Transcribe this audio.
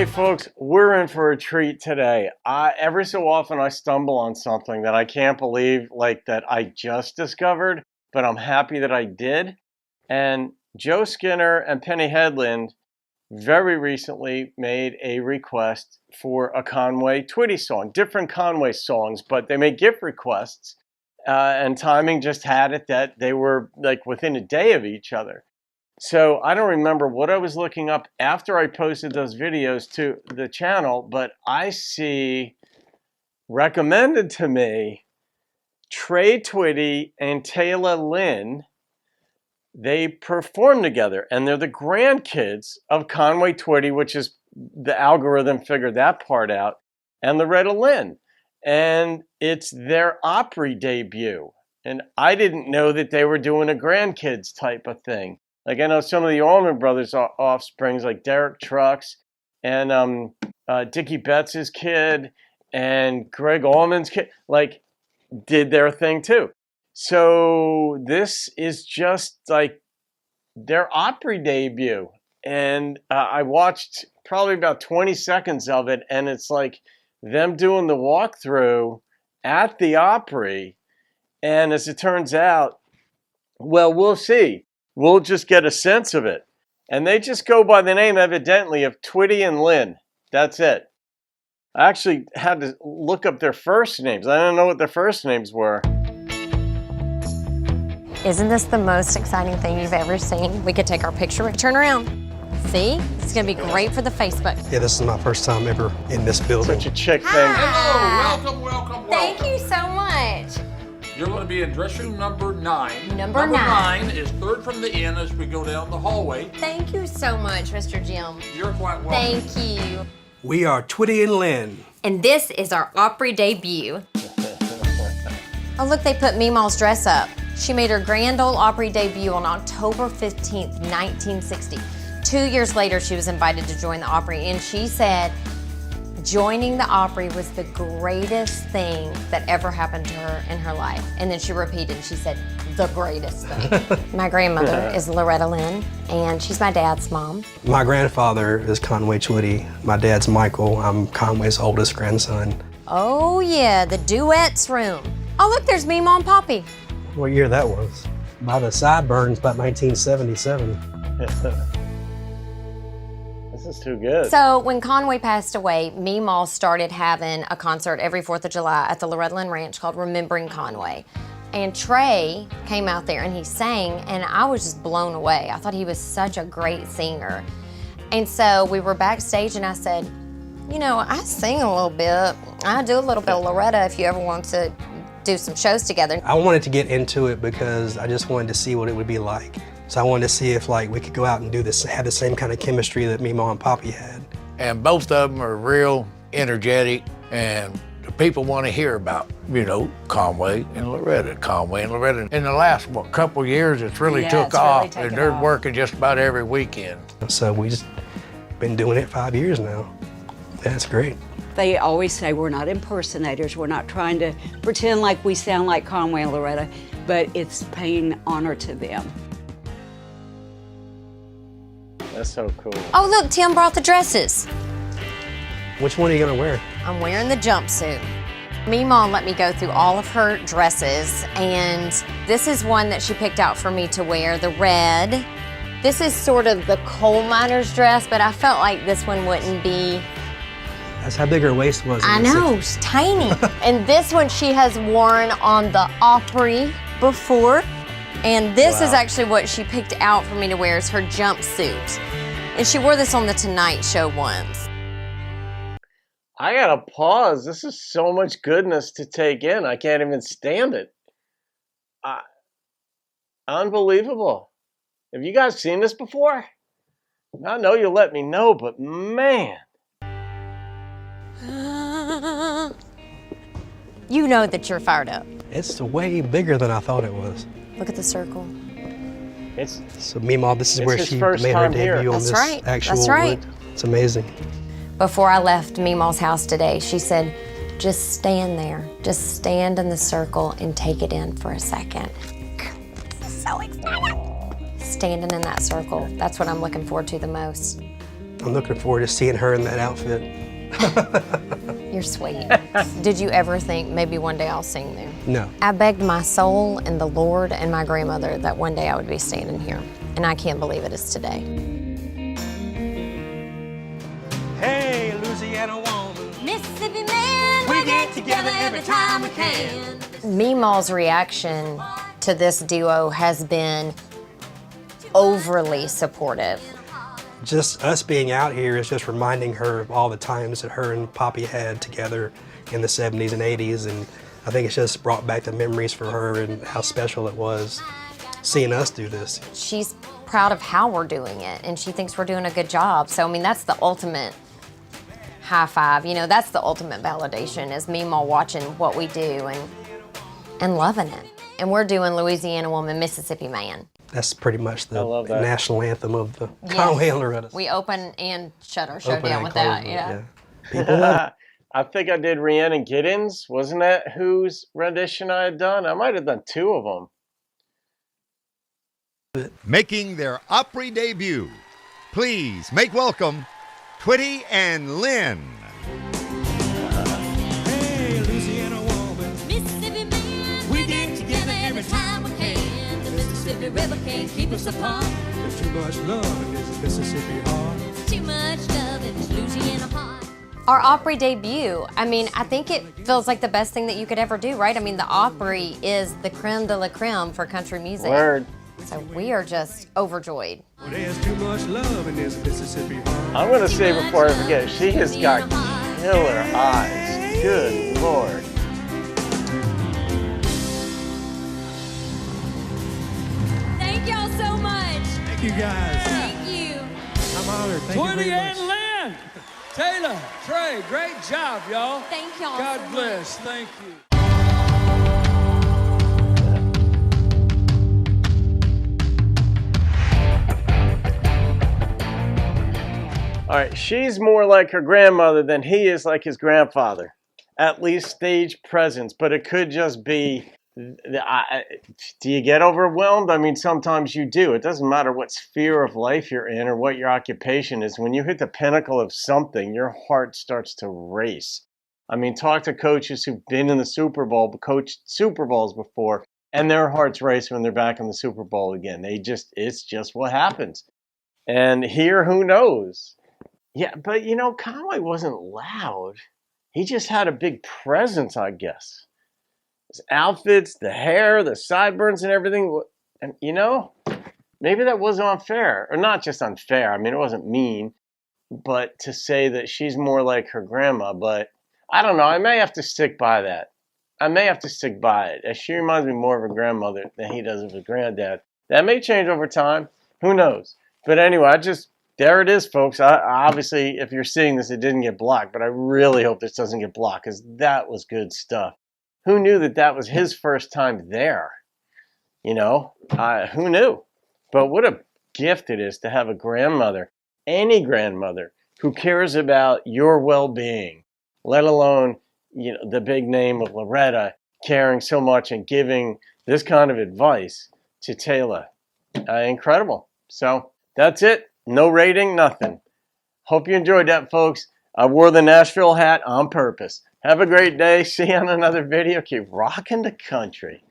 Hey folks, we're in for a treat today. Every so often I stumble on something that I can't believe that I just discovered, but I'm happy that I did. And Joe Skinner and Penny Headland very recently made a request for a Conway Twitty song. Different Conway songs, but they made gift requests. And timing just had it that they were within a day of each other. So I don't remember what I was looking up after I posted those videos to the channel, but I see recommended to me Tre Twitty and Tayla Lynn. They perform together, and they're the grandkids of Conway Twitty, which is the algorithm figured that part out, and Loretta Lynn. And it's their Opry debut. And I didn't know that they were doing a grandkids type of thing. I know some of the Allman Brothers offsprings, like Derek Trucks and Dickie Betts' kid and Greg Allman's kid, did their thing too. So this is just their Opry debut. And I watched probably about 20 seconds of it, and it's them doing the walkthrough at the Opry. And as it turns out, well, we'll see. We'll just get a sense of it. And they just go by the name, evidently, of Twitty and Lynn. That's it. I actually had to look up their first names. I don't know what their first names were. Isn't this the most exciting thing you've ever seen? We could take our picture and turn around. See? It's going to be great for the Facebook. Yeah, this is my first time ever in this building. Such a chick thing. Hello, welcome. Thank you so much. You're going to be in dress room number 9. Number 9 is third from the end as we go down the hallway. Thank you so much, Mr. Jim. You're quite welcome. Thank you. We are Twitty and Lynn. And this is our Opry debut. Oh, look, they put Meemaw's dress up. She made her grand old Opry debut on October 15th, 1960. 2 years later, she was invited to join the Opry, and she said joining the Opry was the greatest thing that ever happened to her in her life. And then she repeated, she said, the greatest thing. My grandmother is Loretta Lynn, and she's my dad's mom. My grandfather is Conway Twitty. My dad's Michael. I'm Conway's oldest grandson. Oh yeah, the duets room. Oh look, there's Meemaw and Poppy. What year that was? By the sideburns, about 1977. This is too good. So when Conway passed away, Meemaw started having a concert every 4th of July at the Loretta Lynn Ranch called Remembering Conway. And Trey came out there and he sang, and I was just blown away. I thought he was such a great singer. And so we were backstage and I said, you know, I sing a little bit. I do a little bit of Loretta if you ever want to do some shows together. I wanted to get into it because I just wanted to see what it would be like. So I wanted to see if we could go out and do this, have the same kind of chemistry that Meemaw and Poppy had. And both of them are real energetic, and the people want to hear about, Conway and Loretta. In the last, couple years, it's really took off, and they're working just about every weekend. So we just been doing it 5 years now. That's great. They always say we're not impersonators. We're not trying to pretend like we sound like Conway and Loretta, but it's paying honor to them. That's so cool. Oh look, Tim brought the dresses. Which one are you gonna wear? I'm wearing the jumpsuit. Meemaw let me go through all of her dresses, and this is one that she picked out for me to wear, the red. This is sort of the coal miner's dress, but I felt like this one wouldn't be. That's how big her waist was. I know, it's tiny. And this one she has worn on the Opry before. And this is actually what she picked out for me to wear, is her jumpsuit. And she wore this on the Tonight Show once. I gotta pause. This is so much goodness to take in. I can't even stand it. Unbelievable. Have you guys seen this before? I know you'll let me know, but man. You know that you're fired up. It's way bigger than I thought it was. Look at the circle. So Meemaw, this is where she made her debut on this actual wood. It's amazing. Before I left Meemaw's house today, she said, just stand there. Just stand in the circle and take it in for a second. So excited. Standing in that circle, that's what I'm looking forward to the most. I'm looking forward to seeing her in that outfit. You're sweet. Did you ever think maybe one day I'll sing there? No. I begged my soul and the Lord and my grandmother that one day I would be standing here, and I can't believe it is today. Hey, Louisiana woman. Mississippi man, we get together every time we can. Meemaw's reaction to this duo has been overly supportive. Just us being out here is just reminding her of all the times that her and Poppy had together in the 70s and 80s, and I think it's just brought back the memories for her and how special it was seeing us do this. She's proud of how we're doing it, and she thinks we're doing a good job. So, I mean, that's the ultimate high five. You know, that's the ultimate validation, is Meemaw watching what we do and loving it. And we're doing Louisiana Woman, Mississippi Man. That's pretty much the love that. national anthem of the Conway and Loretta. We open and shut our show Open down and with close that. it, Yeah. People love it. I think I did Rhiannon Giddens. Wasn't that whose rendition I had done? I might have done two of them. Making their Opry debut. Please make welcome Twitty and Lynn. Hey, Louisiana woman, Mississippi man, we get together every time we can. The Mississippi River can't keep us apart. There's too much love in this Mississippi heart. Too much love in this Louisiana heart. Our Opry debut, I mean, I think it feels like the best thing that you could ever do, right? I mean, the Opry is the creme de la creme for country music. Word. So we are just overjoyed. Well, there's too much love in this Mississippi heart. I'm going to say before I forget, she has got killer eyes. Good Lord. Thank y'all so much. Thank you guys. Thank you. I'm honored. Thank you Twitty very and much. Lynn, Tayla, Trey, great job, y'all. Thank y'all God so bless. Thank you. All right, she's more like her grandmother than he is like his grandfather. At least stage presence, but it could just be, do you get overwhelmed? I mean, sometimes you do. It doesn't matter what sphere of life you're in or what your occupation is. When you hit the pinnacle of something, your heart starts to race. I mean, talk to coaches who've been in the Super Bowl, coached Super Bowls before, and their hearts race when they're back in the Super Bowl again. It's just what happens. And here, who knows? Yeah, but you know, Conway wasn't loud. He just had a big presence, I guess. His outfits, the hair, the sideburns and everything. And you know, maybe that was unfair. Or not just unfair. I mean, it wasn't mean. But to say that she's more like her grandma. But I don't know. I may have to stick by that. I may have to stick by it. She reminds me more of her grandmother than he does of his granddad. That may change over time. Who knows? But anyway, there it is, folks. Obviously, if you're seeing this, it didn't get blocked, but I really hope this doesn't get blocked because that was good stuff. Who knew that was his first time there? You know, who knew? But what a gift it is to have a grandmother, any grandmother, who cares about your well-being, let alone, you know, the big name of Loretta caring so much and giving this kind of advice to Tayla. Incredible. So that's it. No rating, nothing. Hope you enjoyed that, folks. I wore the Nashville hat on purpose. Have a great day. See you on another video. Keep rocking the country.